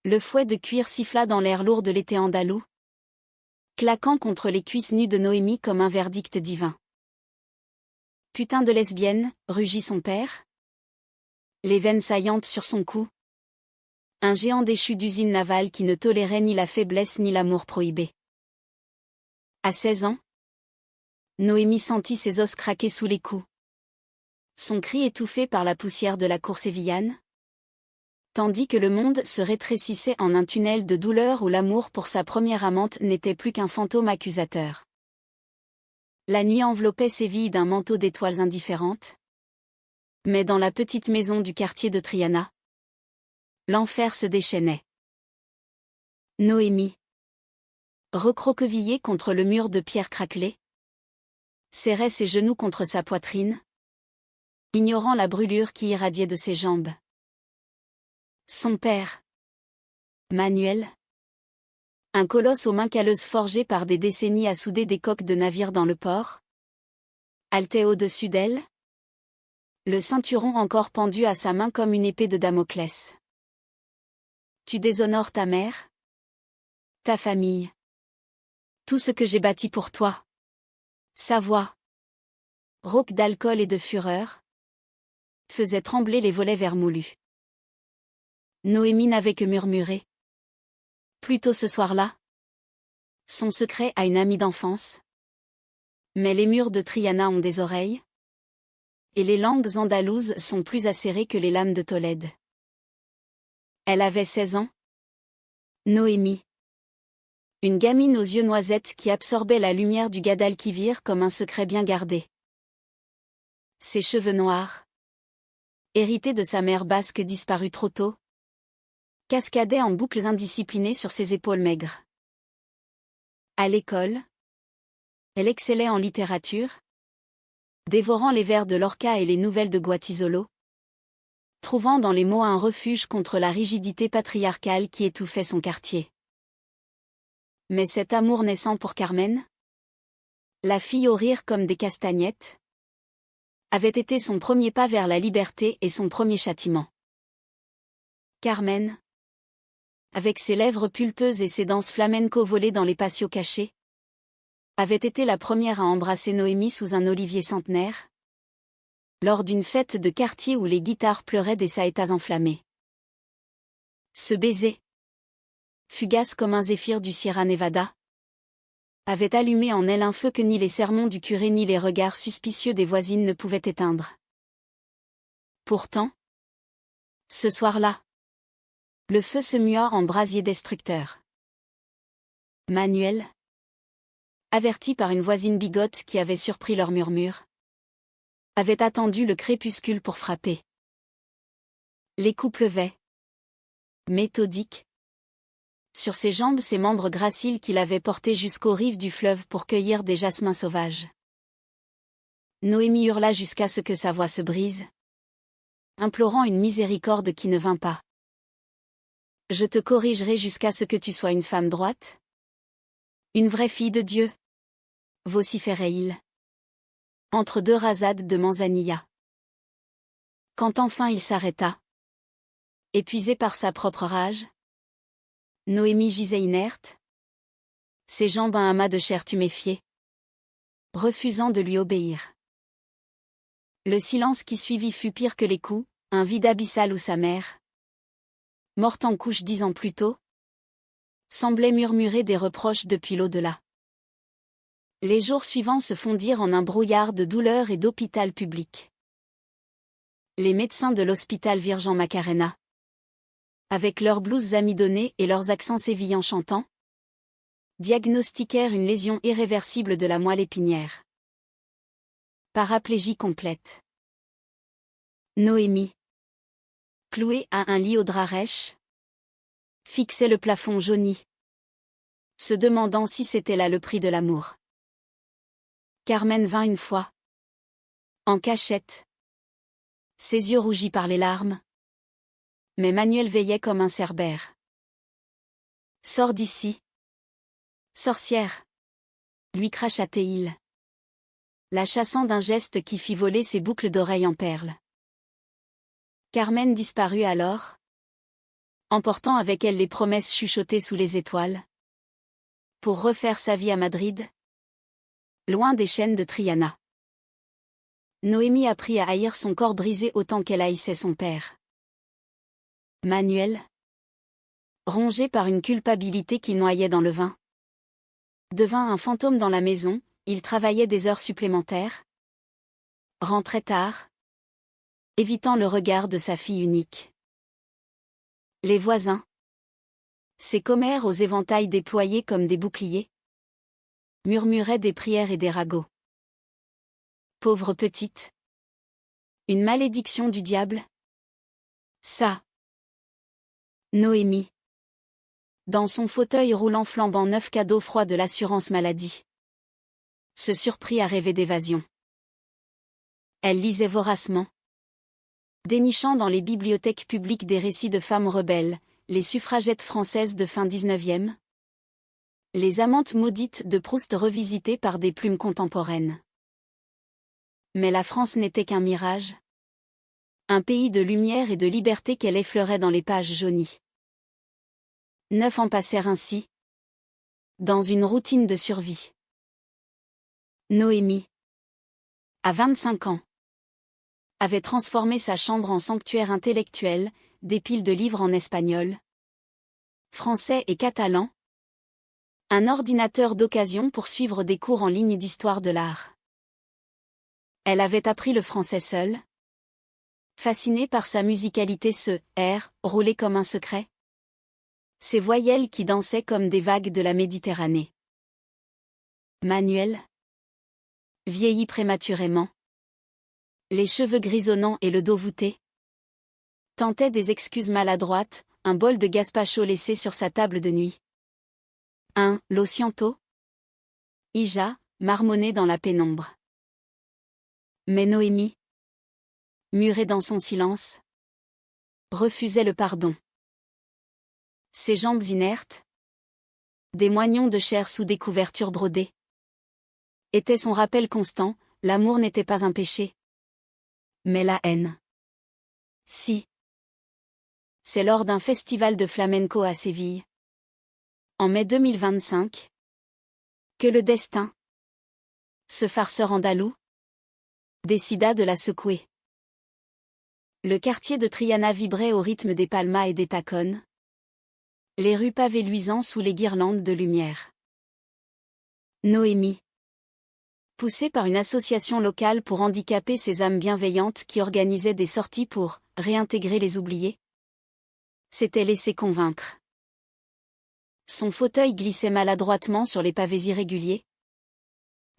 Le fouet de cuir siffla dans l'air lourd de l'été andalou, claquant contre les cuisses nues de Noémie comme un verdict divin. Putain de lesbienne, rugit son père. Les veines saillantes sur son cou. Un géant déchu d'usine navale qui ne tolérait ni la faiblesse ni l'amour prohibé. À 16 ans, Noémie sentit ses os craquer sous les coups. Son cri étouffé par la poussière de la cour sévillane. Tandis que le monde se rétrécissait en un tunnel de douleur où l'amour pour sa première amante n'était plus qu'un fantôme accusateur. La nuit enveloppait Séville d'un manteau d'étoiles indifférentes. Mais dans la petite maison du quartier de Triana, l'enfer se déchaînait. Noémie, recroquevillée contre le mur de pierre craquelée, serrait ses genoux contre sa poitrine, ignorant la brûlure qui irradiait de ses jambes. Son père, Manuel, un colosse aux mains calleuses forgé par des décennies à souder des coques de navires dans le port, haletait au-dessus d'elle, le ceinturon encore pendu à sa main comme une épée de Damoclès. Tu déshonores ta mère, ta famille, tout ce que j'ai bâti pour toi. Sa voix, rauque d'alcool et de fureur, faisait trembler les volets vermoulus. Noémie n'avait que murmuré. Plus tôt ce soir-là, son secret à une amie d'enfance. Mais les murs de Triana ont des oreilles, et les langues andalouses sont plus acérées que les lames de Tolède. Elle avait 16 ans. Noémie. Une gamine aux yeux noisettes qui absorbait la lumière du Guadalquivir comme un secret bien gardé. Ses cheveux noirs, hérités de sa mère basque disparue trop tôt, cascadaient en boucles indisciplinées sur ses épaules maigres. À l'école, elle excellait en littérature, dévorant les vers de Lorca et les nouvelles de Guatisolo, trouvant dans les mots un refuge contre la rigidité patriarcale qui étouffait son quartier. Mais cet amour naissant pour Carmen, la fille aux rires comme des castagnettes, avait été son premier pas vers la liberté et son premier châtiment. Carmen, avec ses lèvres pulpeuses et ses danses flamenco volées dans les patios cachés, avait été la première à embrasser Noémie sous un olivier centenaire, lors d'une fête de quartier où les guitares pleuraient des saetas enflammés. Ce baiser, fugace comme un zéphyr du Sierra Nevada, avait allumé en elle un feu que ni les sermons du curé ni les regards suspicieux des voisines ne pouvaient éteindre. Pourtant, ce soir-là, le feu se mua en brasier destructeur. Manuel, averti par une voisine bigote qui avait surpris leur murmure, avait attendu le crépuscule pour frapper. Les coups pleuvaient. Méthodiques. Sur ses jambes, ses membres graciles qu'il avait portés jusqu'aux rives du fleuve pour cueillir des jasmins sauvages. Noémie hurla jusqu'à ce que sa voix se brise, implorant une miséricorde qui ne vint pas. Je te corrigerai jusqu'à ce que tu sois une femme droite. Une vraie fille de Dieu. Vociférait-il. Entre deux rasades de manzanilla. Quand enfin il s'arrêta, épuisé par sa propre rage, Noémie gisait inerte, ses jambes un amas de chair tuméfiée, refusant de lui obéir. Le silence qui suivit fut pire que les coups, un vide abyssal où sa mère, morte en couche 10 ans plus tôt, semblait murmurer des reproches depuis l'au-delà. Les jours suivants se fondirent en un brouillard de douleur et d'hôpital public. Les médecins de l'hôpital Virgen Macarena, avec leurs blouses amidonnées et leurs accents sévillants chantants, diagnostiquèrent une lésion irréversible de la moelle épinière. Paraplégie complète. Noémie, clouée à un lit au drap rêche, fixait le plafond jauni, se demandant si c'était là le prix de l'amour. Carmen vint une fois, en cachette, ses yeux rougis par les larmes. Mais Manuel veillait comme un cerbère. Sors d'ici. Sorcière. Lui cracha-t-il, la chassant d'un geste qui fit voler ses boucles d'oreilles en perles. Carmen disparut alors, emportant avec elle les promesses chuchotées sous les étoiles. Pour refaire sa vie à Madrid, loin des chaînes de Triana. Noémie apprit à haïr son corps brisé autant qu'elle haïssait son père. Manuel, rongé par une culpabilité qui noyait dans le vin, devint un fantôme dans la maison. Il travaillait des heures supplémentaires, rentrait tard, évitant le regard de sa fille unique. Les voisins, ses commères aux éventails déployés comme des boucliers, murmuraient des prières et des ragots. Pauvre petite. Une malédiction du diable. Ça. Noémie. Dans son fauteuil roulant flambant neuf cadeau froid de l'assurance maladie, se surprit à rêver d'évasion. Elle lisait voracement, dénichant dans les bibliothèques publiques des récits de femmes rebelles, les suffragettes françaises de fin 19e, les amantes maudites de Proust revisitées par des plumes contemporaines. Mais la France n'était qu'un mirage, un pays de lumière et de liberté qu'elle effleurait dans les pages jaunies. 9 ans passèrent ainsi, dans une routine de survie. Noémie, à 25 ans, avait transformé sa chambre en sanctuaire intellectuel, des piles de livres en espagnol, français et catalan, un ordinateur d'occasion pour suivre des cours en ligne d'histoire de l'art. Elle avait appris le français seule, fascinée par sa musicalité, ce air, roulé comme un secret, ses voyelles qui dansaient comme des vagues de la Méditerranée. Manuel vieillit prématurément, les cheveux grisonnants et le dos voûté, tentait des excuses maladroites, un bol de gazpacho laissé sur sa table de nuit. Un lo siento. Ija, marmonnait dans la pénombre. Mais Noémie, murée dans son silence, refusait le pardon. Ses jambes inertes, des moignons de chair sous des couvertures brodées, était son rappel constant, l'amour n'était pas un péché. Mais la haine. Si. C'est lors d'un festival de flamenco à Séville, en mai 2025, que le destin, ce farceur andalou, décida de la secouer. Le quartier de Triana vibrait au rythme des palmas et des tacones, les rues pavées luisant sous les guirlandes de lumière. Noémie, poussée par une association locale pour handicaper ces âmes bienveillantes qui organisaient des sorties pour réintégrer les oubliés, s'était laissée convaincre. Son fauteuil glissait maladroitement sur les pavés irréguliers,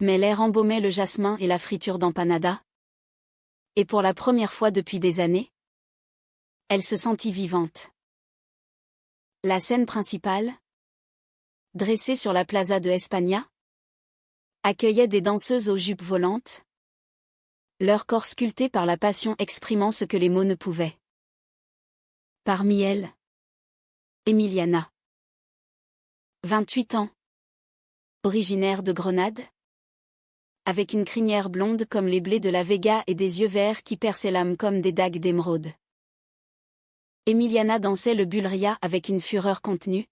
mais l'air embaumait le jasmin et la friture d'empanada. Et pour la première fois depuis des années, elle se sentit vivante. La scène principale, dressée sur la plaza de España, accueillait des danseuses aux jupes volantes, leur corps sculpté par la passion exprimant ce que les mots ne pouvaient. Parmi elles, Emiliana. 28 ans. Originaire de Grenade, avec une crinière blonde comme les blés de la Vega et des yeux verts qui perçaient l'âme comme des dagues d'émeraude. Emiliana dansait le bulria avec une fureur contenue,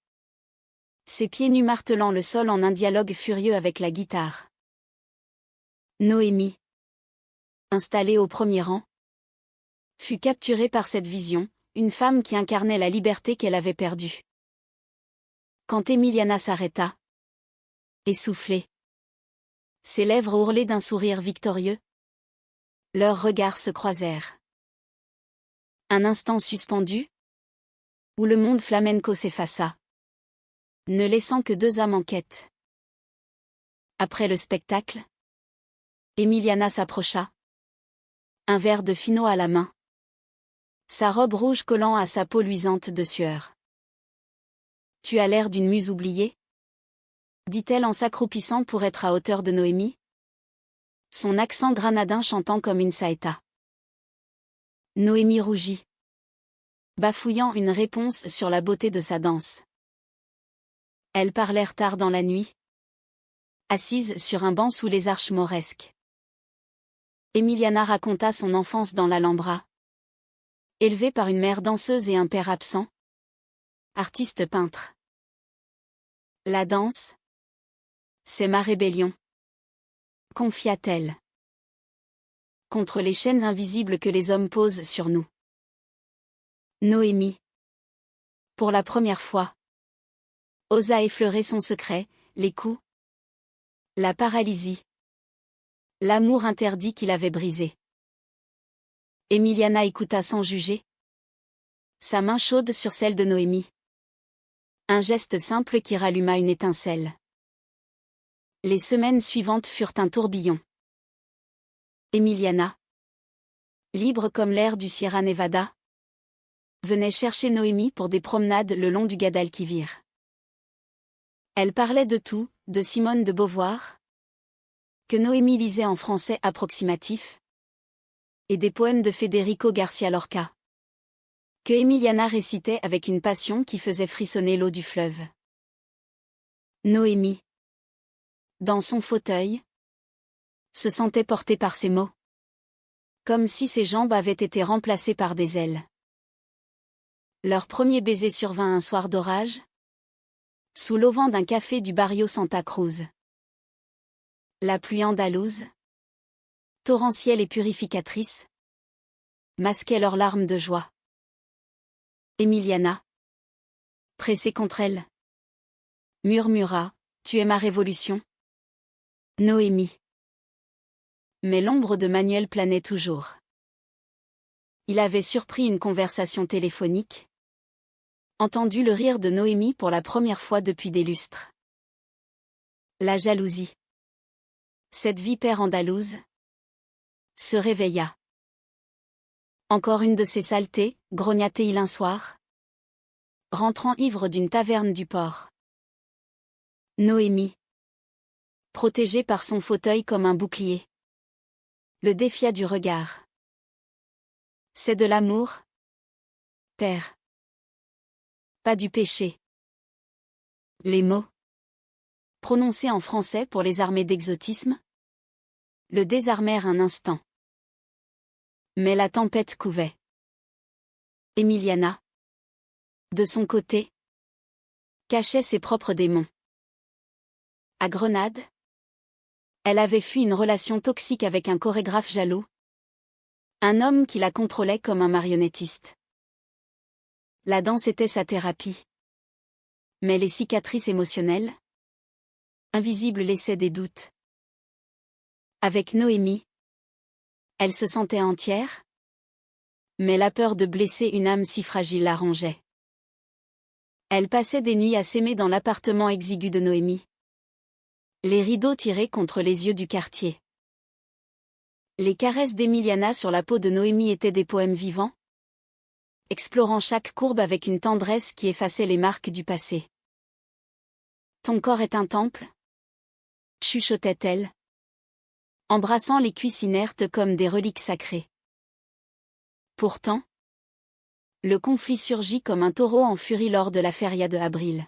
ses pieds nus martelant le sol en un dialogue furieux avec la guitare. Noémie, installée au premier rang, fut capturée par cette vision, une femme qui incarnait la liberté qu'elle avait perdue. Quand Emiliana s'arrêta, essoufflée, ses lèvres ourlées d'un sourire victorieux, leurs regards se croisèrent. Un instant suspendu, où le monde flamenco s'effaça, ne laissant que 2 âmes en quête. Après le spectacle, Emiliana s'approcha, un verre de fino à la main, sa robe rouge collant à sa peau luisante de sueur. « Tu as l'air d'une muse oubliée ?» dit-elle en s'accroupissant pour être à hauteur de Noémie, son accent granadin chantant comme une saeta. Noémie rougit, bafouillant une réponse sur la beauté de sa danse. Elles parlèrent tard dans la nuit, assises sur un banc sous les arches mauresques. Emiliana raconta son enfance dans l'Alhambra, élevée par une mère danseuse et un père absent, artiste peintre. La danse, c'est ma rébellion, confia-t-elle. Contre les chaînes invisibles que les hommes posent sur nous. Noémie, pour la première fois, osa effleurer son secret, les coups, la paralysie, l'amour interdit qu'il avait brisé. Emiliana écouta sans juger. Sa main chaude sur celle de Noémie. Un geste simple qui ralluma une étincelle. Les semaines suivantes furent un tourbillon. Emiliana, libre comme l'air du Sierra Nevada, venait chercher Noémie pour des promenades le long du Guadalquivir. Elle parlait de tout, de Simone de Beauvoir, que Noémie lisait en français approximatif, et des poèmes de Federico Garcia Lorca, que Emiliana récitait avec une passion qui faisait frissonner l'eau du fleuve. Noémie, dans son fauteuil, se sentait portée par ses mots, comme si ses jambes avaient été remplacées par des ailes. Leur premier baiser survint un soir d'orage, sous l'auvent d'un café du barrio Santa Cruz. La pluie andalouse, torrentielle et purificatrice, masquait leurs larmes de joie. Emiliana, pressée contre elle, murmura, « Tu es ma révolution ?» Noémie. Mais l'ombre de Manuel planait toujours. Il avait surpris une conversation téléphonique, entendu le rire de Noémie pour la première fois depuis des lustres. La jalousie. Cette vipère andalouse se réveilla. Encore une de ces saletés, grogna-t-il un soir, rentrant ivre d'une taverne du port. Noémie, protégée par son fauteuil comme un bouclier, le défia du regard. C'est de l'amour, père. Pas du péché. Les mots, prononcés en français pour les armés d'exotisme, le désarmèrent un instant. Mais la tempête couvait. Emiliana, de son côté, cachait ses propres démons. À Grenade, elle avait fui une relation toxique avec un chorégraphe jaloux, un homme qui la contrôlait comme un marionnettiste. La danse était sa thérapie. Mais les cicatrices émotionnelles, invisibles, laissaient des doutes. Avec Noémie, elle se sentait entière, mais la peur de blesser une âme si fragile la rongeait. Elle passait des nuits à s'aimer dans l'appartement exigu de Noémie. Les rideaux tirés contre les yeux du quartier. Les caresses d'Emiliana sur la peau de Noémie étaient des poèmes vivants, explorant chaque courbe avec une tendresse qui effaçait les marques du passé. Ton corps est un temple, chuchotait-elle, embrassant les cuisses inertes comme des reliques sacrées. Pourtant, le conflit surgit comme un taureau en furie lors de la feria de avril.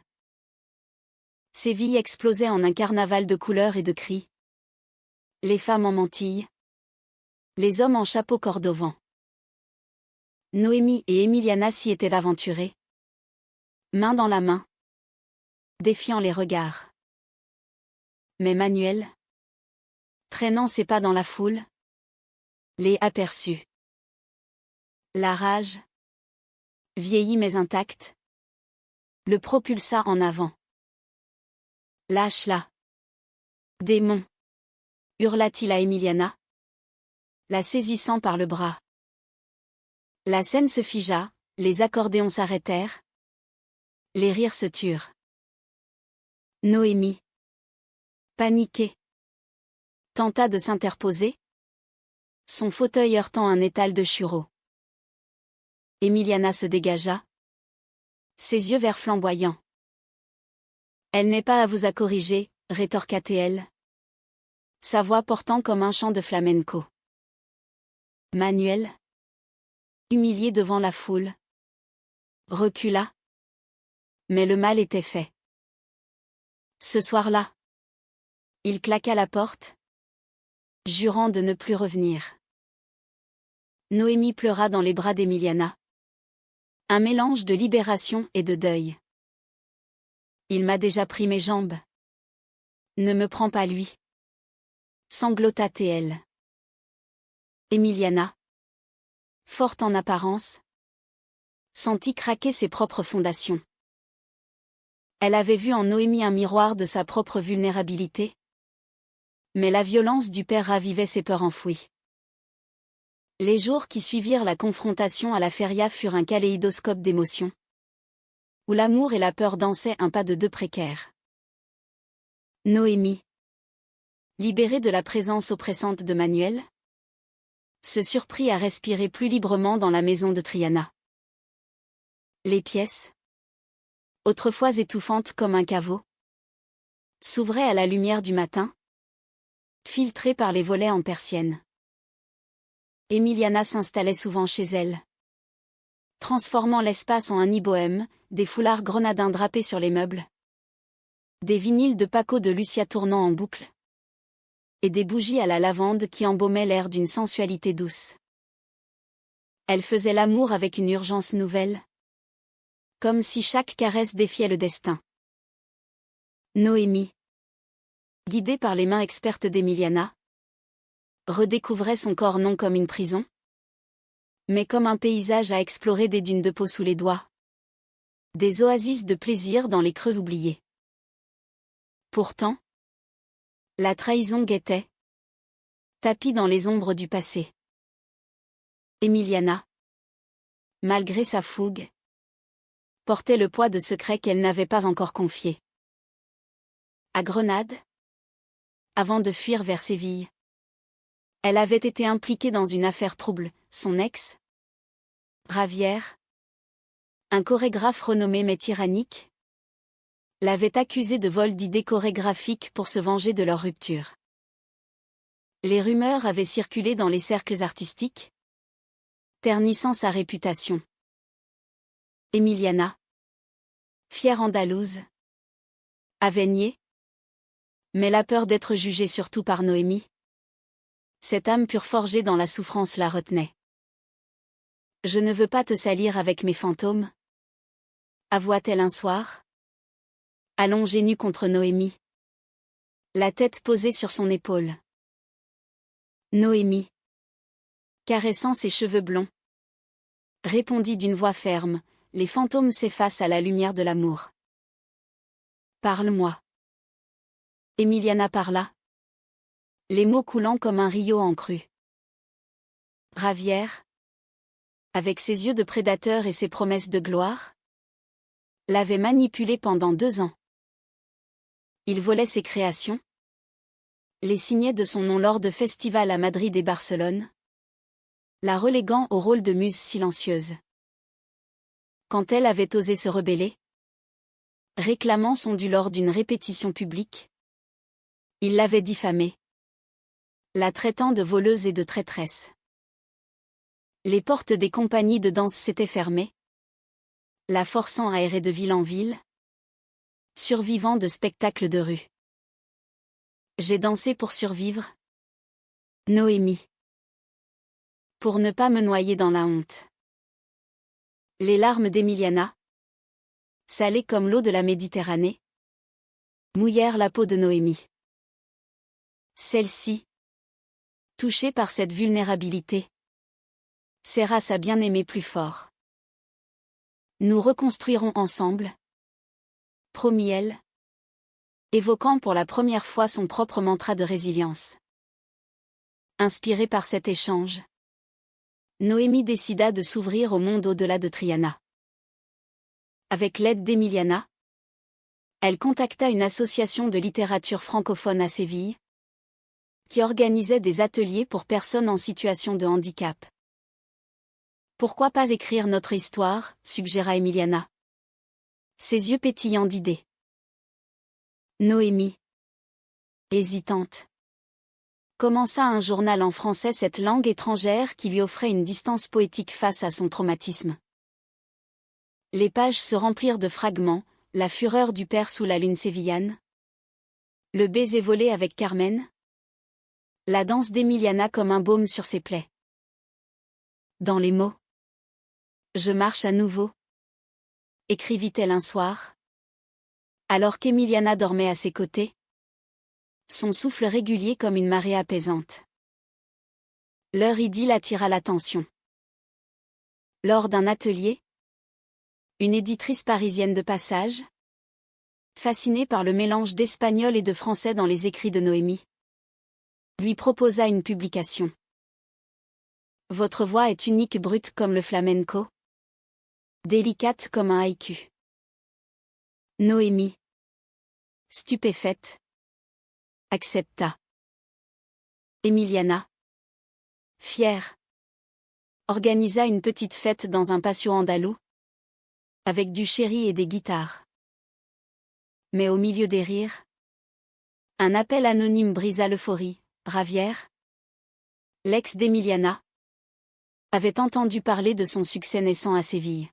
Séville explosait en un carnaval de couleurs et de cris. Les femmes en mantilles, les hommes en chapeau cordovan. Noémie et Emiliana s'y étaient aventurées, main dans la main, défiant les regards. Mais Manuel, traînant ses pas dans la foule, les aperçut. La rage, vieillie mais intacte, le propulsa en avant. Lâche-la. Démon, hurla-t-il à Emiliana, la saisissant par le bras. La scène se figea, les accordéons s'arrêtèrent, les rires se turent. Noémie, paniquée, tenta de s'interposer, son fauteuil heurtant un étal de churros. Emiliana se dégagea, ses yeux verts flamboyants. Elle n'est pas à vous à corriger, rétorqua-t-elle, sa voix portant comme un chant de flamenco. Manuel, humilié devant la foule, recula. Mais le mal était fait. Ce soir-là, il claqua la porte, jurant de ne plus revenir. Noémie pleura dans les bras d'Emiliana. Un mélange de libération et de deuil. Il m'a déjà pris mes jambes. Ne me prends pas lui. Sanglota TL. Emiliana, forte en apparence, sentit craquer ses propres fondations. Elle avait vu en Noémie un miroir de sa propre vulnérabilité. Mais la violence du père ravivait ses peurs enfouies. Les jours qui suivirent la confrontation à la feria furent un kaléidoscope d'émotions, où l'amour et la peur dansaient un pas de deux précaires. Noémie, libérée de la présence oppressante de Manuel, se surprit à respirer plus librement dans la maison de Triana. Les pièces, autrefois étouffantes comme un caveau, s'ouvraient à la lumière du matin, filtrées par les volets en persienne. Emiliana s'installait souvent chez elle, transformant l'espace en un nid bohème, des foulards grenadins drapés sur les meubles, des vinyles de Paco de Lucia tournant en boucle, et des bougies à la lavande qui embaumaient l'air d'une sensualité douce. Elle faisait l'amour avec une urgence nouvelle, comme si chaque caresse défiait le destin. Noémie, guidée par les mains expertes d'Emiliana, redécouvrait son corps non comme une prison, mais comme un paysage à explorer, des dunes de peau sous les doigts, des oasis de plaisir dans les creux oubliés. Pourtant, la trahison guettait, tapie dans les ombres du passé. Emiliana, malgré sa fougue, portait le poids de secrets qu'elle n'avait pas encore confiés. À Grenade, avant de fuir vers Séville, elle avait été impliquée dans une affaire trouble. Son ex, Ravière, un chorégraphe renommé mais tyrannique, l'avait accusée de vol d'idées chorégraphiques pour se venger de leur rupture. Les rumeurs avaient circulé dans les cercles artistiques, ternissant sa réputation. Emiliana, fière andalouse, avait nié, mais la peur d'être jugée surtout par Noémie, cette âme pure forgée dans la souffrance, la retenait. « Je ne veux pas te salir avec mes fantômes », avoua-t-elle un soir, allongée nue contre Noémie, la tête posée sur son épaule. Noémie, caressant ses cheveux blonds, répondit d'une voix ferme, « Les fantômes s'effacent à la lumière de l'amour. » « Parle-moi. » Emiliana parla, les mots coulant comme un rio en crue. Ravière, avec ses yeux de prédateur et ses promesses de gloire, l'avait manipulée pendant 2 ans. Il volait ses créations, les signait de son nom lors de festivals à Madrid et Barcelone, la reléguant au rôle de muse silencieuse. Quand elle avait osé se rebeller, réclamant son dû lors d'une répétition publique, il l'avait diffamée, la traitant de voleuse et de traîtresse. Les portes des compagnies de danse s'étaient fermées, la forçant à errer de ville en ville, survivant de spectacles de rue. J'ai dansé pour survivre, Noémie. Pour ne pas me noyer dans la honte. Les larmes d'Emiliana, salées comme l'eau de la Méditerranée, mouillèrent la peau de Noémie. Celle-ci, touchée par cette vulnérabilité, serra sa bien-aimée plus fort. Nous reconstruirons ensemble, promit-elle, évoquant pour la première fois son propre mantra de résilience. Inspirée par cet échange, Noémie décida de s'ouvrir au monde au-delà de Triana. Avec l'aide d'Emiliana, elle contacta une association de littérature francophone à Séville, qui organisait des ateliers pour personnes en situation de handicap. Pourquoi pas écrire notre histoire, suggéra Emiliana, ses yeux pétillants d'idées. Noémie, hésitante, commença un journal en français, cette langue étrangère qui lui offrait une distance poétique face à son traumatisme. Les pages se remplirent de fragments, la fureur du père sous la lune sévillane, le baiser volé avec Carmen, la danse d'Emiliana comme un baume sur ses plaies. Dans les mots, je marche à nouveau, écrivit-elle un soir, alors qu'Emiliana dormait à ses côtés, son souffle régulier comme une marée apaisante. Leur idylle attira l'attention. Lors d'un atelier, une éditrice parisienne de passage, fascinée par le mélange d'espagnol et de français dans les écrits de Noémie, lui proposa une publication. Votre voix est unique, brute comme le flamenco, délicate comme un haïku. Noémie, stupéfaite, accepta. Emiliana, fière, organisa une petite fête dans un patio andalou, avec du sherry et des guitares. Mais au milieu des rires, un appel anonyme brisa l'euphorie. Ravière, l'ex d'Emiliana, avait entendu parler de son succès naissant à Séville.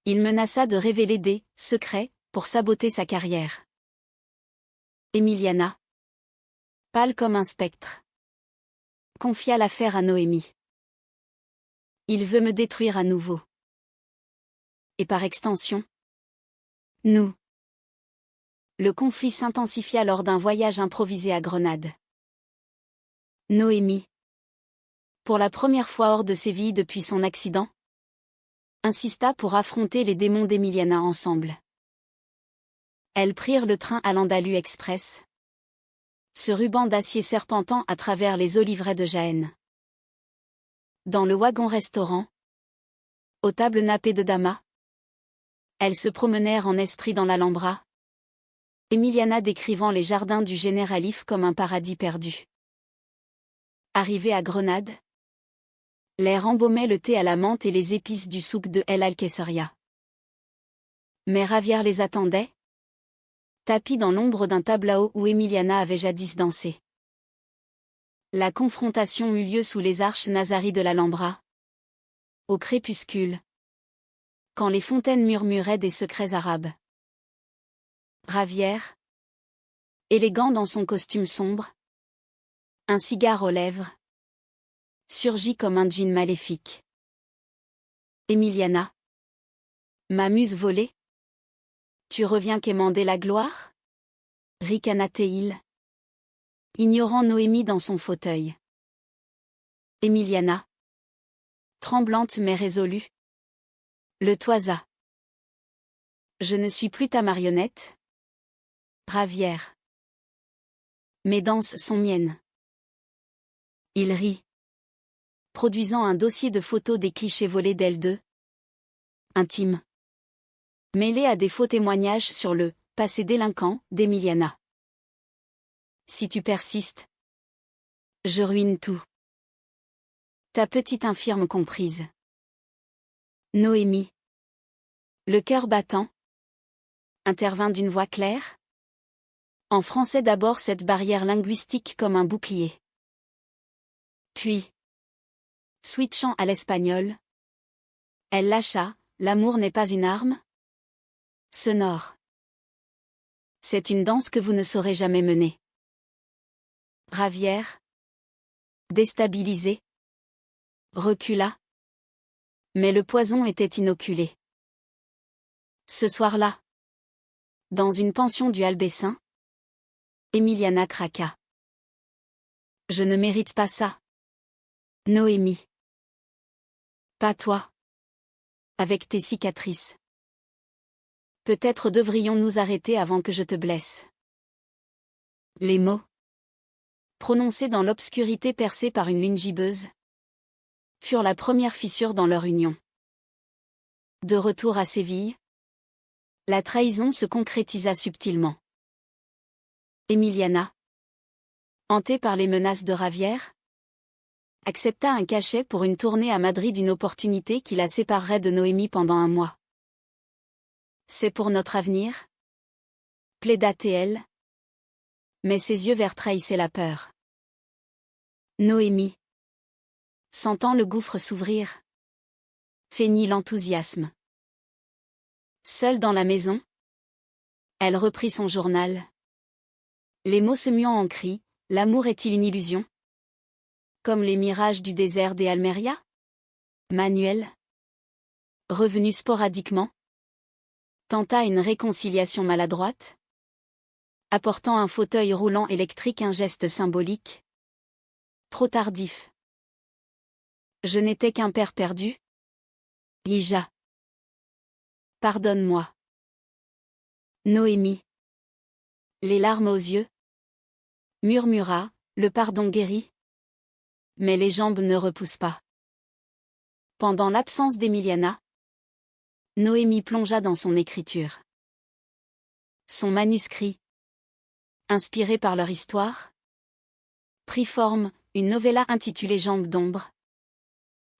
Il menaça de révéler des secrets pour saboter sa carrière. Emiliana, pâle comme un spectre, confia l'affaire à Noémie. Il veut me détruire à nouveau. Et par extension, nous. Le conflit s'intensifia lors d'un voyage improvisé à Grenade. Noémie, pour la première fois hors de Séville depuis son accident, insista pour affronter les démons d'Emiliana ensemble. Elles prirent le train à l'Andalou Express, ce ruban d'acier serpentant à travers les oliveraies de Jaén. Dans le wagon-restaurant, aux tables nappées de damas, elles se promenèrent en esprit dans l'Alhambra, Emiliana décrivant les jardins du Généralif comme un paradis perdu. Arrivée à Grenade, l'air embaumait le thé à la menthe et les épices du souk de El Alqueseria. Mais Ravière les attendait, tapis dans l'ombre d'un tableau où Emiliana avait jadis dansé. La confrontation eut lieu sous les arches nazaries de l'Alhambra, au crépuscule, quand les fontaines murmuraient des secrets arabes. Ravière, élégant dans son costume sombre, un cigare aux lèvres, surgit comme un djinn maléfique. Emiliana, ma muse volée, tu reviens quémander la gloire? Ricana-t-il, ignorant Noémie dans son fauteuil. Emiliana, tremblante mais résolue, le toisa. Je ne suis plus ta marionnette. Ravière. Mes danses sont miennes. Il rit, produisant un dossier de photos des clichés volés d'elle deux. Intime. Mêlé à des faux témoignages sur le passé délinquant d'Emiliana. Si tu persistes, je ruine tout. Ta petite infirme comprise. Noémie, le cœur battant, intervint d'une voix claire. En français d'abord cette barrière linguistique comme un bouclier. Puis, switchant à l'espagnol, elle lâcha, l'amour n'est pas une arme. Sonore. C'est une danse que vous ne saurez jamais mener. Ravière, déstabilisée, recula. Mais le poison était inoculé. Ce soir-là, dans une pension du Albessin, Emiliana craqua. Je ne mérite pas ça. Noémie. Pas toi. Avec tes cicatrices. Peut-être devrions-nous arrêter avant que je te blesse. Les mots, prononcés dans l'obscurité percée par une lune gibbeuse, furent la première fissure dans leur union. De retour à Séville, la trahison se concrétisa subtilement. Emiliana, hantée par les menaces de Ravière, accepta un cachet pour une tournée à Madrid, une opportunité qui la séparerait de Noémie pendant un mois. C'est pour notre avenir, plaida-t-elle. Mais ses yeux verts trahissaient la peur. Noémie, sentant le gouffre s'ouvrir, feignit l'enthousiasme. Seule dans la maison, elle reprit son journal. Les mots se muant en cris, l'amour est-il une illusion? Comme les mirages du désert des Almeria? Manuel, revenu sporadiquement, Tenta une réconciliation maladroite? Apportant un fauteuil roulant électrique, un geste symbolique? Trop tardif. Je n'étais qu'un père perdu? Lija. Pardonne-moi. Noémie. Les larmes aux yeux. Murmura, le pardon guérit. Mais les jambes ne repoussent pas. Pendant l'absence d'Emiliana, Noémie plongea dans son écriture. Son manuscrit, inspiré par leur histoire, prit forme, une novella intitulée Jambes d'ombre,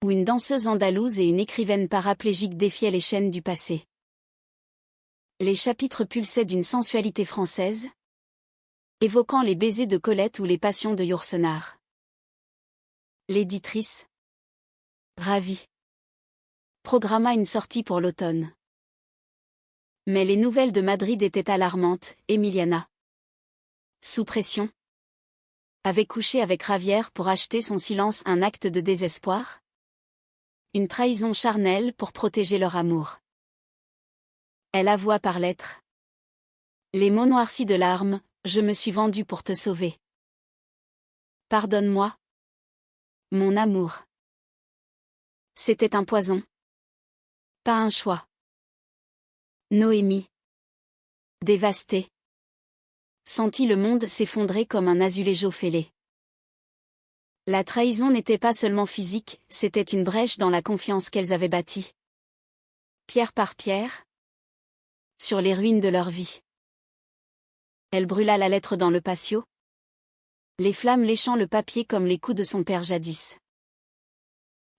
où une danseuse andalouse et une écrivaine paraplégique défiaient les chaînes du passé. Les chapitres pulsaient d'une sensualité française, évoquant les baisers de Colette ou les passions de Yourcenar. L'éditrice, ravie, programma une sortie pour l'automne. Mais les nouvelles de Madrid étaient alarmantes. Emiliana, sous pression, avait couché avec Ravière pour acheter son silence, un acte de désespoir? Une trahison charnelle pour protéger leur amour. Elle avoua par lettres. Les mots noircis de larmes, je me suis vendue pour te sauver. Pardonne-moi. Mon amour. C'était un poison. Pas un choix. Noémie, dévastée, sentit le monde s'effondrer comme un azuléjo fêlé. La trahison n'était pas seulement physique, c'était une brèche dans la confiance qu'elles avaient bâtie. Pierre par pierre, sur les ruines de leur vie. Elle brûla la lettre dans le patio, les flammes léchant le papier comme les coups de son père jadis.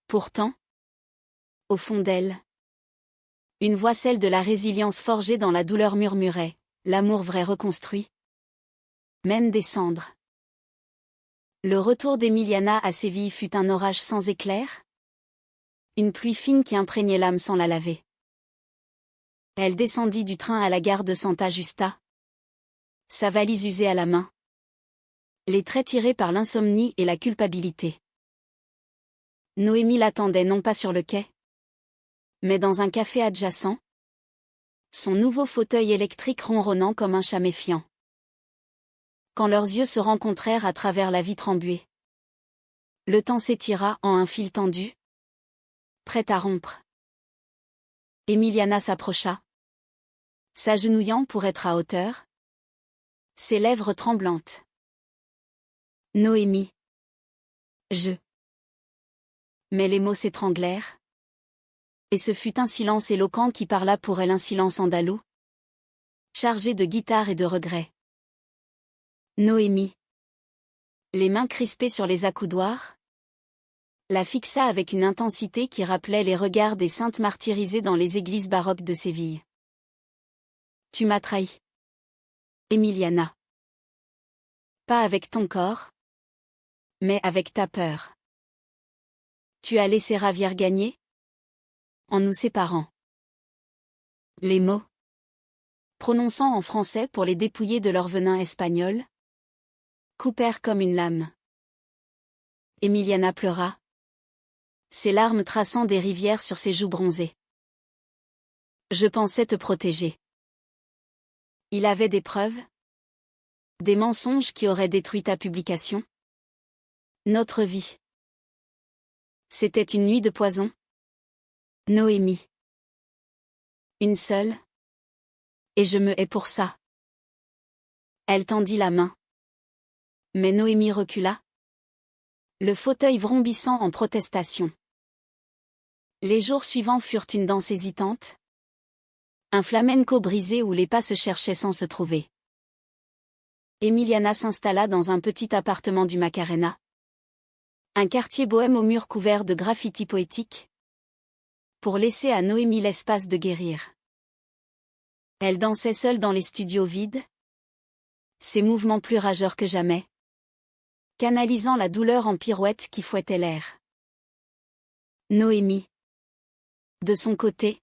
Pourtant, au fond d'elle, une voix, celle de la résilience forgée dans la douleur, murmurait, l'amour vrai reconstruit. Même des cendres. Le retour d'Emiliana à Séville fut un orage sans éclair? Une pluie fine qui imprégnait l'âme sans la laver. Elle descendit du train à la gare de Santa Justa, sa valise usée à la main, les traits tirés par l'insomnie et la culpabilité. Noémie l'attendait non pas sur le quai, mais dans un café adjacent, son nouveau fauteuil électrique ronronnant comme un chat méfiant. Quand leurs yeux se rencontrèrent à travers la vitre embuée, le temps s'étira en un fil tendu, prêt à rompre. Emiliana s'approcha, s'agenouillant pour être à hauteur, ses lèvres tremblantes. Noémie. Mais les mots s'étranglèrent, et ce fut un silence éloquent qui parla pour elle, un silence andalou, chargé de guitare et de regrets. Noémie, les mains crispées sur les accoudoirs, la fixa avec une intensité qui rappelait les regards des saintes martyrisées dans les églises baroques de Séville. Tu m'as trahi. Emiliana. Pas avec ton corps, mais avec ta peur. Tu as laissé Ravière gagner? En nous séparant. Les mots, prononçant en français pour les dépouiller de leur venin espagnol, coupèrent comme une lame. Emiliana pleura, ses larmes traçant des rivières sur ses joues bronzées. Je pensais te protéger. Il avait des preuves? Des mensonges qui auraient détruit ta publication? Notre vie. C'était une nuit de poison? Noémie. Une seule? Et je me hais pour ça. Elle tendit la main. Mais Noémie recula, le fauteuil vrombissant en protestation. Les jours suivants furent une danse hésitante, un flamenco brisé où les pas se cherchaient sans se trouver. Emiliana s'installa dans un petit appartement du Macarena, un quartier bohème aux murs couverts de graffitis poétiques, pour laisser à Noémie l'espace de guérir. Elle dansait seule dans les studios vides, ses mouvements plus rageurs que jamais, canalisant la douleur en pirouettes qui fouettait l'air. Noémie, de son côté,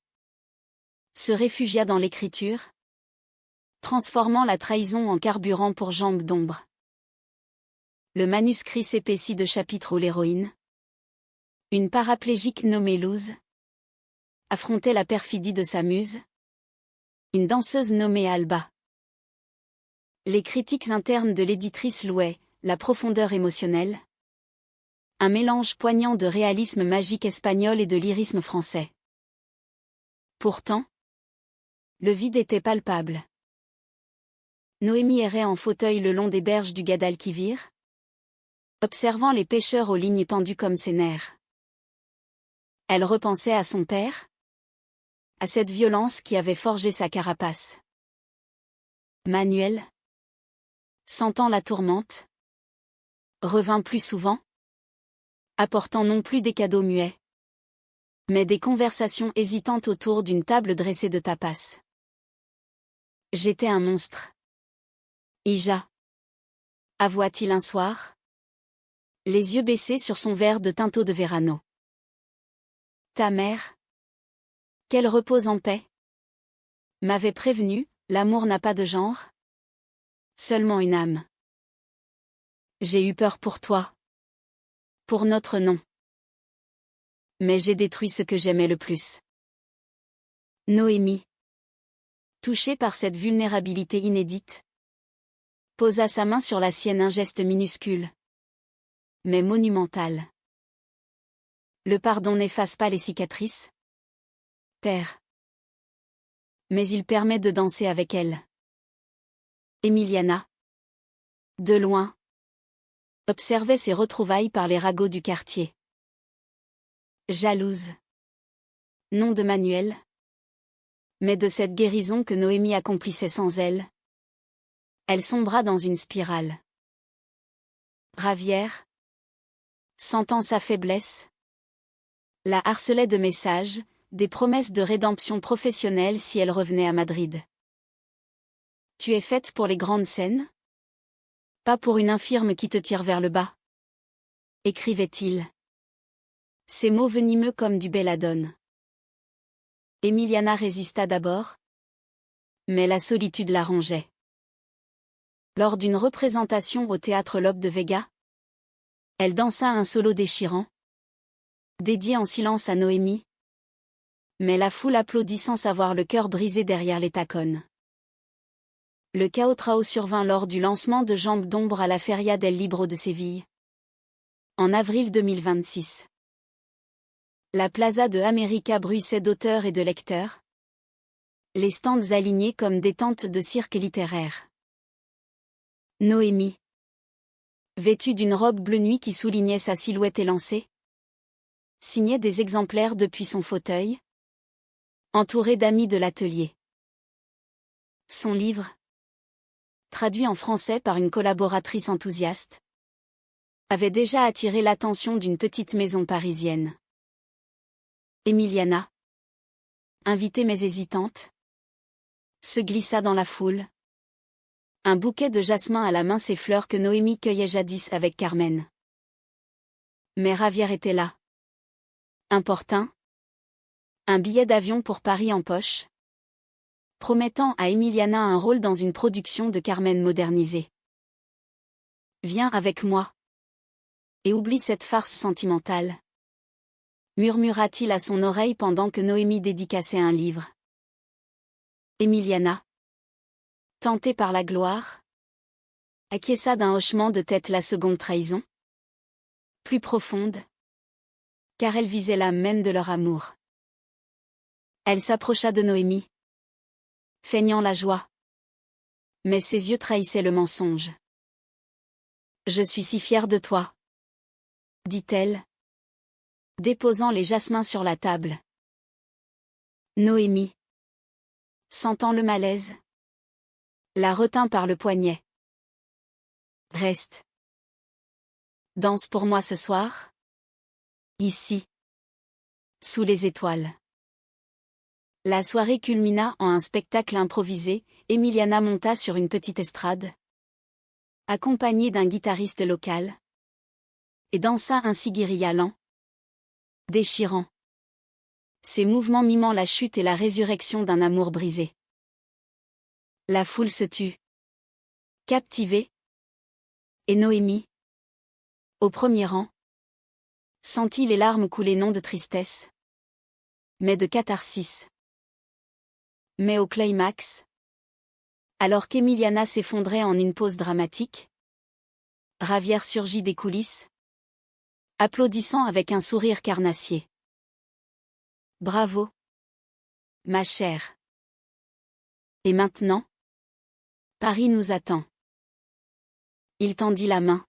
se réfugia dans l'écriture, transformant la trahison en carburant pour Jambes d'ombre. Le manuscrit s'épaissit de chapitres où l'héroïne, une paraplégique nommée Luz, affrontait la perfidie de sa muse, Une danseuse nommée Alba. Les critiques internes de l'éditrice louaient la profondeur émotionnelle. Un mélange poignant de réalisme magique espagnol et de lyrisme français. Pourtant, le vide était palpable. Noémie errait en fauteuil le long des berges du Guadalquivir, observant les pêcheurs aux lignes tendues comme ses nerfs. Elle repensait à son père, à cette violence qui avait forgé sa carapace. Manuel, sentant la tourmente, revint plus souvent, apportant non plus des cadeaux muets, mais des conversations hésitantes autour d'une table dressée de tapas. J'étais un monstre. Ija, avoua-t-il un soir, les yeux baissés sur son verre de Tinto de Verano. Ta mère, qu'elle repose en paix, m'avait prévenu, l'amour n'a pas de genre, seulement une âme. J'ai eu peur pour toi, pour notre nom. Mais j'ai détruit ce que j'aimais le plus. Noémie, touchée par cette vulnérabilité inédite, posa sa main sur la sienne, un geste minuscule, mais monumental. Le pardon n'efface pas les cicatrices, père. Mais il permet de danser avec elle. Emiliana, de loin, observait ces retrouvailles par les ragots du quartier. Jalouse. Non de Manuel, mais de cette guérison que Noémie accomplissait sans elle. Elle sombra dans une spirale. Ravière, sentant sa faiblesse, la harcelait de messages, des promesses de rédemption professionnelle si elle revenait à Madrid. Tu es faite pour les grandes scènes? Pas pour une infirme qui te tire vers le bas. Écrivait-il. Ces mots venimeux comme du belladone. Emiliana résista d'abord, mais la solitude la rongeait. Lors d'une représentation au théâtre Lope de Vega, elle dansa un solo déchirant, dédié en silence à Noémie, mais la foule applaudit sans savoir le cœur brisé derrière les tacones. Le chaos trao survint lors du lancement de Jambes d'ombre à la Feria del Libro de Séville, en avril 2026. La plaza de América bruissait d'auteurs et de lecteurs, les stands alignés comme des tentes de cirque littéraire. Noémie, vêtue d'une robe bleu nuit qui soulignait sa silhouette élancée, signait des exemplaires depuis son fauteuil, entourée d'amis de l'atelier. Son livre, traduit en français par une collaboratrice enthousiaste, avait déjà attiré l'attention d'une petite maison parisienne. Emiliana, invitée mais hésitante, se glissa dans la foule. Un bouquet de jasmin à la main, ces fleurs que Noémie cueillait jadis avec Carmen. Mais Ravière était là. Importun. Un billet d'avion pour Paris en poche, promettant à Emiliana un rôle dans une production de Carmen modernisée. Viens avec moi. Et oublie cette farce sentimentale, murmura-t-il à son oreille pendant que Noémie dédicaçait un livre. Emiliana, tentée par la gloire, acquiesça d'un hochement de tête la seconde trahison. Plus profonde, car elle visait l'âme même de leur amour. Elle s'approcha de Noémie, feignant la joie. Mais ses yeux trahissaient le mensonge. Je suis si fière de toi, dit-elle, déposant les jasmins sur la table. Noémie, sentant le malaise, la retint par le poignet. Reste. Danse pour moi ce soir? Ici. Sous les étoiles. La soirée culmina en un spectacle improvisé. Emiliana monta sur une petite estrade, accompagnée d'un guitariste local, et dansa ainsi guérilla lent, déchirant. Ses mouvements mimant la chute et la résurrection d'un amour brisé. La foule se tut, captivée, et Noémie, au premier rang, sentit les larmes couler non de tristesse, mais de catharsis. Mais au climax, alors qu'Emiliana s'effondrait en une pause dramatique, Javier surgit des coulisses, applaudissant avec un sourire carnassier. Bravo, ma chère. Et maintenant? Paris nous attend. Il tendit la main.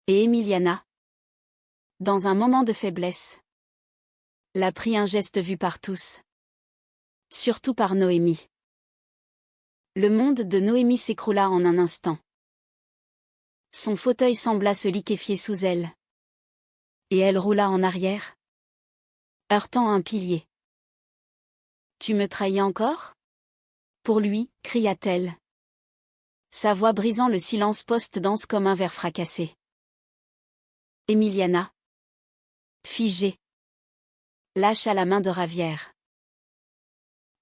Et Emiliana, dans un moment de faiblesse, la prit un geste vu par tous. Surtout par Noémie. Le monde de Noémie s'écroula en un instant. Son fauteuil sembla se liquéfier sous elle. Et elle roula en arrière, heurtant un pilier. Tu me trahis encore? Pour lui, cria-t-elle. Sa voix brisant le silence post-danse comme un verre fracassé. Emiliana, figée, lâcha la main de Ravière.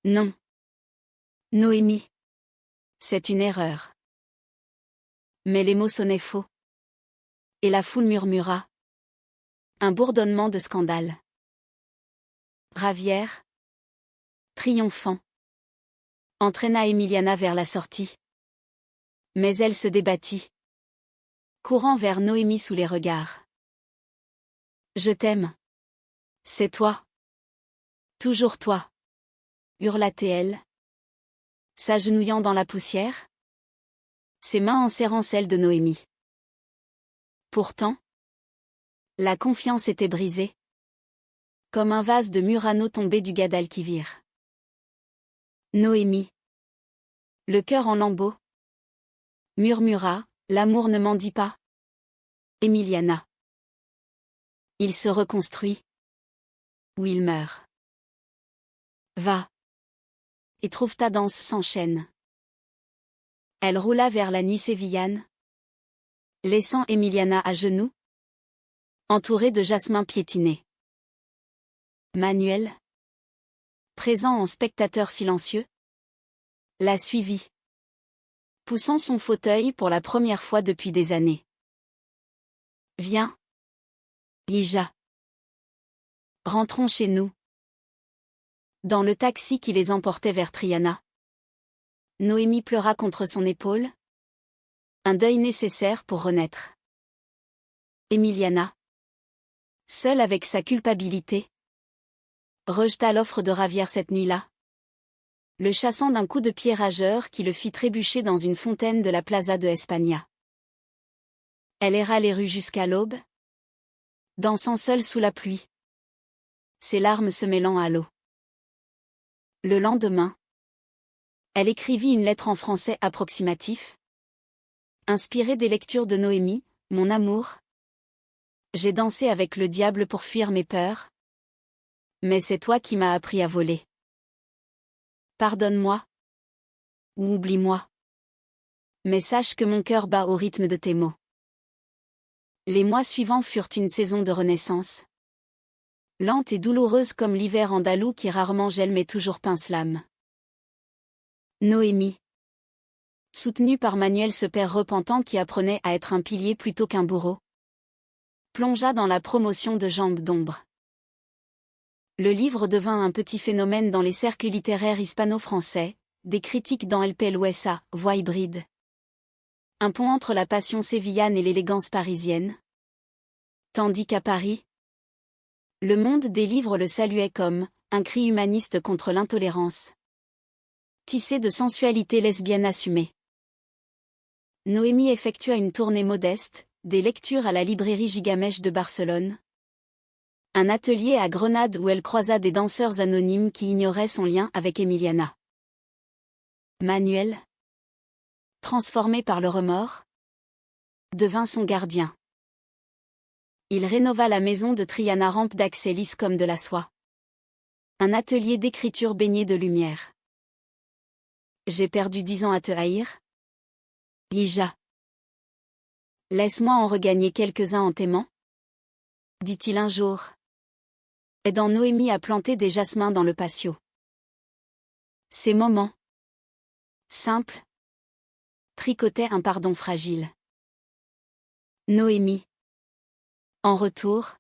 Non. Noémie. C'est une erreur. Mais les mots sonnaient faux. Et la foule murmura. Un bourdonnement de scandale. Ravière, triomphant, entraîna Emiliana vers la sortie. Mais elle se débattit, courant vers Noémie sous les regards. Je t'aime. C'est toi. Toujours toi. Hurla-t-elle, s'agenouillant dans la poussière, ses mains enserrant celles de Noémie. Pourtant, la confiance était brisée, comme un vase de Murano tombé du Guadalquivir. Noémie, le cœur en lambeaux, murmura, l'amour ne mendie pas. Emiliana. Il se reconstruit. Ou il meurt. Va. Et trouve ta danse sans chaîne. Elle roula vers la nuit sévillane, laissant Emiliana à genoux, entourée de jasmin piétiné. Manuel, présent en spectateur silencieux, la suivit, poussant son fauteuil pour la première fois depuis des années. Viens. Lija. Rentrons chez nous. Dans le taxi qui les emportait vers Triana, Noémie pleura contre son épaule. Un deuil nécessaire pour renaître. Emiliana, seule avec sa culpabilité, rejeta l'offre de Ravière cette nuit-là, le chassant d'un coup de pied rageur qui le fit trébucher dans une fontaine de la Plaza de España. Elle erra les rues jusqu'à l'aube, dansant seule sous la pluie, ses larmes se mêlant à l'eau. Le lendemain, elle écrivit une lettre en français approximatif, inspirée des lectures de Noémie, mon amour. J'ai dansé avec le diable pour fuir mes peurs. Mais c'est toi qui m'as appris à voler. Pardonne-moi. Ou oublie-moi. Mais sache que mon cœur bat au rythme de tes mots. Les mois suivants furent une saison de renaissance. Lente et douloureuse comme l'hiver andalou qui rarement gèle mais toujours pince l'âme. Noémie, soutenue par Manuel, ce père repentant qui apprenait à être un pilier plutôt qu'un bourreau, plongea dans la promotion de Jambes d'ombre. Le livre devint un petit phénomène dans les cercles littéraires hispano-français, des critiques dans El Peluesa, voix hybride. Un pont entre la passion sévillane et l'élégance parisienne. Tandis qu'à Paris, le monde des livres le saluait comme un cri humaniste contre l'intolérance. Tissé de sensualité lesbienne assumée. Noémie effectua une tournée modeste, des lectures à la librairie Gigamèche de Barcelone. Un atelier à Grenade où elle croisa des danseurs anonymes qui ignoraient son lien avec Emiliana. Manuel, transformé par le remords, devint son gardien. Il rénova la maison de Triana, rampe d'accès lisse comme de la soie. Un atelier d'écriture baigné de lumière. J'ai perdu 10 ans à te haïr. Lija. Laisse-moi en regagner quelques-uns en t'aimant, dit-il un jour, aidant Noémie à planter des jasmins dans le patio. Ces moments, simples, tricotaient un pardon fragile. Noémie, en retour,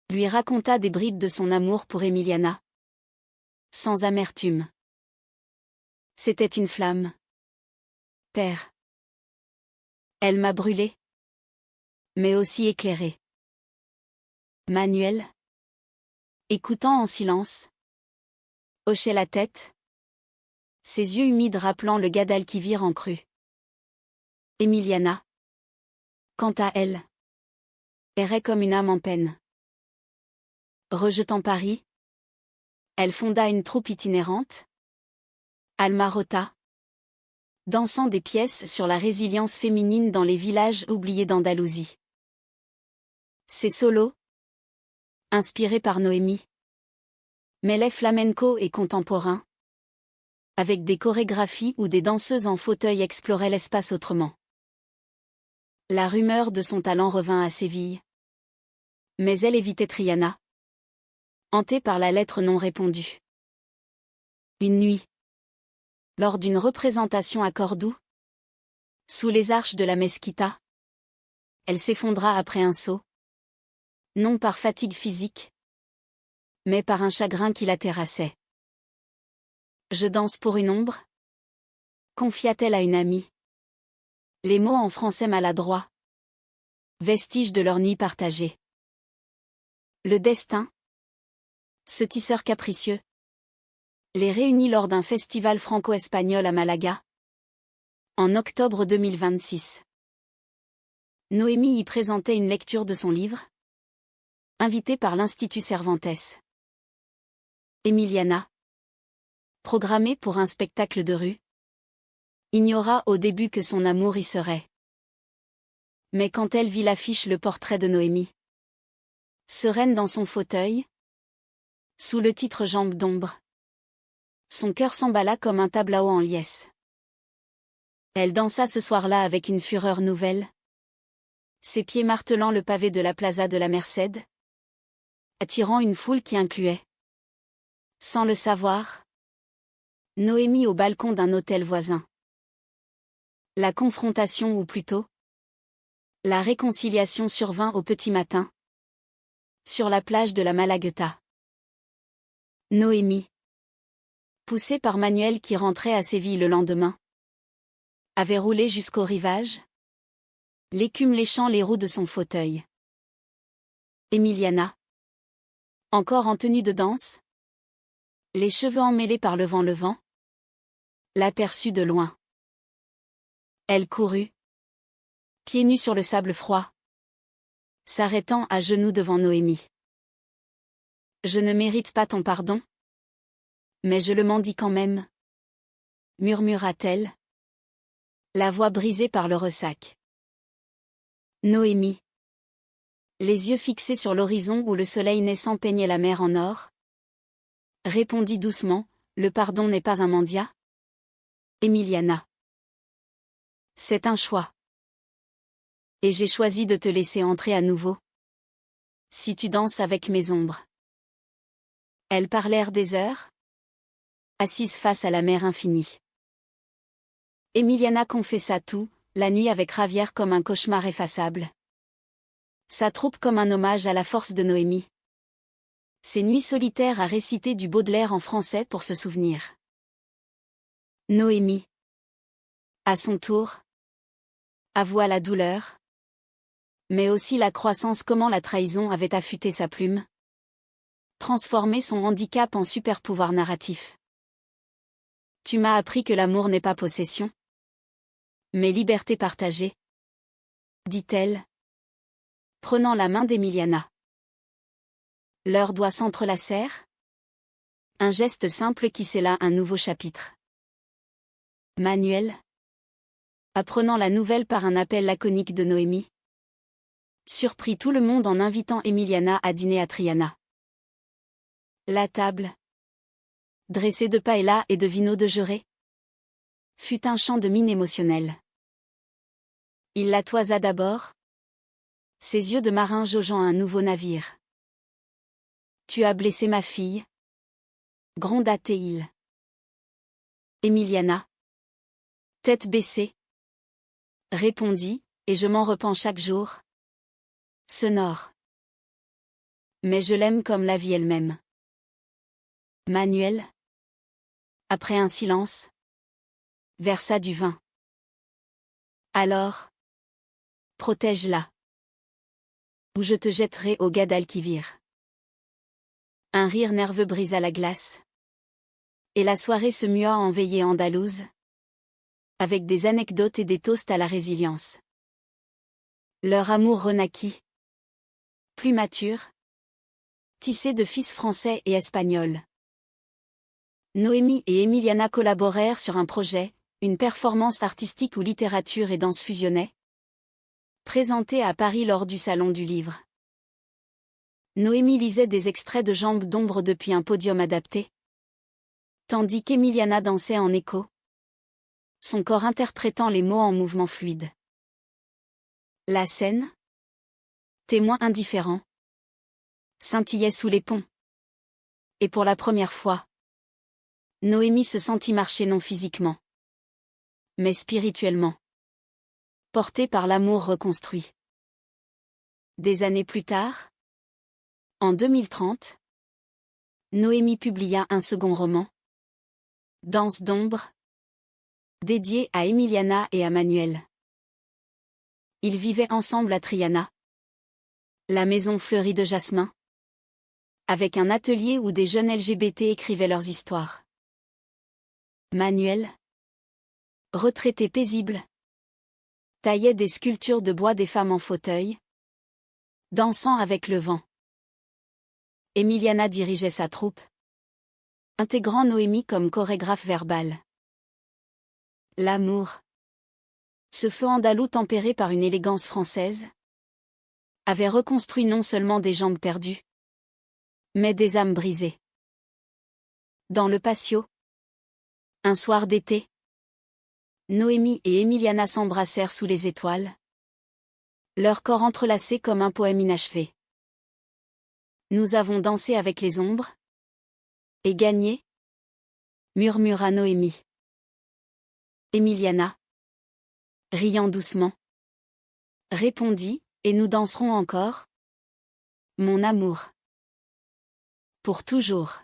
lui raconta des bribes de son amour pour Emiliana. Sans amertume. C'était une flamme. Père. Elle m'a brûlé. Mais aussi éclairé. Manuel. Écoutant en silence. Hochait la tête. Ses yeux humides rappelant le Guadalquivir en crue. Emiliana. Quant à elle. Errait comme une âme en peine. Rejetant Paris. Elle fonda une troupe itinérante. Alma Rota. Dansant des pièces sur la résilience féminine dans les villages oubliés d'Andalousie. Ses solos. Inspirés par Noémie. Mêlaient flamenco et contemporain. Avec des chorégraphies où des danseuses en fauteuil exploraient l'espace autrement. La rumeur de son talent revint à Séville. Mais elle évitait Triana. Hantée par la lettre non répondue. Une nuit. Lors d'une représentation à Cordoue. Sous les arches de la Mesquita. Elle s'effondra après un saut. Non par fatigue physique. Mais par un chagrin qui la terrassait. Je danse pour une ombre? Confia-t-elle à une amie. Les mots en français maladroit. Vestiges de leur nuit partagée. Le destin. Ce tisseur capricieux. Les réunit lors d'un festival franco-espagnol à Malaga. En octobre 2026. Noémie y présentait une lecture de son livre. Invitée par l'Institut Cervantes. Emiliana. Programmée pour un spectacle de rue. Ignora au début que son amour y serait. Mais quand elle vit l'affiche le portrait de Noémie. Sereine dans son fauteuil. Sous le titre Jambes d'ombre. Son cœur s'emballa comme un tableau en liesse. Elle dansa ce soir-là avec une fureur nouvelle. Ses pieds martelant le pavé de la plaza de la Merced. Attirant une foule qui incluait. Sans le savoir. Noémie au balcon d'un hôtel voisin. La confrontation ou plutôt. La réconciliation survint au petit matin. Sur la plage de la Malagueta. Noémie. Poussée par Manuel qui rentrait à Séville le lendemain. Avait roulé jusqu'au rivage. L'écume léchant les roues de son fauteuil. Emiliana. Encore en tenue de danse. Les cheveux emmêlés par le vent. L'aperçut de loin. Elle courut. Pieds nus sur le sable froid. S'arrêtant à genoux devant Noémie. Je ne mérite pas ton pardon. Mais je le mendie quand même. Murmura-t-elle. La voix brisée par le ressac. Noémie. Les yeux fixés sur l'horizon où le soleil naissant peignait la mer en or. Répondit doucement, le pardon n'est pas un mendiat. Emiliana. C'est un choix. Et j'ai choisi de te laisser entrer à nouveau. Si tu danses avec mes ombres. Elles parlèrent des heures. Assises face à la mer infinie. Emiliana confessa tout, la nuit avec Javier comme un cauchemar effaçable. Sa troupe comme un hommage à la force de Noémie. Ses nuits solitaires à réciter du Baudelaire en français pour se souvenir. Noémie. À son tour. Avoua la douleur. Mais aussi la croissance comment la trahison avait affûté sa plume. Transformé son handicap en super pouvoir narratif. Tu m'as appris que l'amour n'est pas possession. Mais liberté partagée. Dit-elle. Prenant la main d'Emiliana. Leurs doigts s'entrelacèrent. Un geste simple qui scella un nouveau chapitre. Manuel. Apprenant la nouvelle par un appel laconique de Noémie. Surprit tout le monde en invitant Emiliana à dîner à Triana. La table. Dressée de paella et de vino de Jerez. Fut un chant de mine émotionnel. Il la toisa d'abord. Ses yeux de marin jaugeant un nouveau navire. Tu as blessé ma fille. Gronda Théil. Emiliana. Tête baissée. Répondit, et je m'en repens chaque jour. Sonore. Mais je l'aime comme la vie elle-même. Manuel. Après un silence. versa du vin. Alors, protège-la. Ou je te jetterai au Guadalquivir. Un rire nerveux brisa la glace. Et la soirée se mua en veillée andalouse, avec des anecdotes et des toasts à la résilience. Leur amour renaquit. Plus mature, tissé de fils français et espagnols. Noémie et Emiliana collaborèrent sur un projet, une performance artistique où littérature et danse fusionnaient, présentée à Paris lors du Salon du Livre. Noémie lisait des extraits de Jambes d'ombre depuis un podium adapté, tandis qu'Emiliana dansait en écho, son corps interprétant les mots en mouvements fluides. La scène, témoin indifférent, scintillait sous les ponts. Et pour la première fois, Noémie se sentit marcher non physiquement, mais spirituellement, portée par l'amour reconstruit. Des années plus tard, en 2030, Noémie publia un second roman, Danse d'ombre, dédié à Emiliana et à Manuel. Ils vivaient ensemble à Triana, la maison fleurie de jasmin, avec un atelier où des jeunes LGBT écrivaient leurs histoires. Manuel, retraité paisible, taillait des sculptures de bois des femmes en fauteuil, dansant avec le vent. Emiliana dirigeait sa troupe, intégrant Noémie comme chorégraphe verbale. L'amour, ce feu andalou tempéré par une élégance française, avait reconstruit non seulement des jambes perdues, mais des âmes brisées. Dans le patio, un soir d'été, Noémie et Emiliana s'embrassèrent sous les étoiles, leurs corps entrelacés comme un poème inachevé. Nous avons dansé avec les ombres et gagné, murmura Noémie. Emiliana, riant doucement, répondit, et nous danserons encore, mon amour. Pour toujours.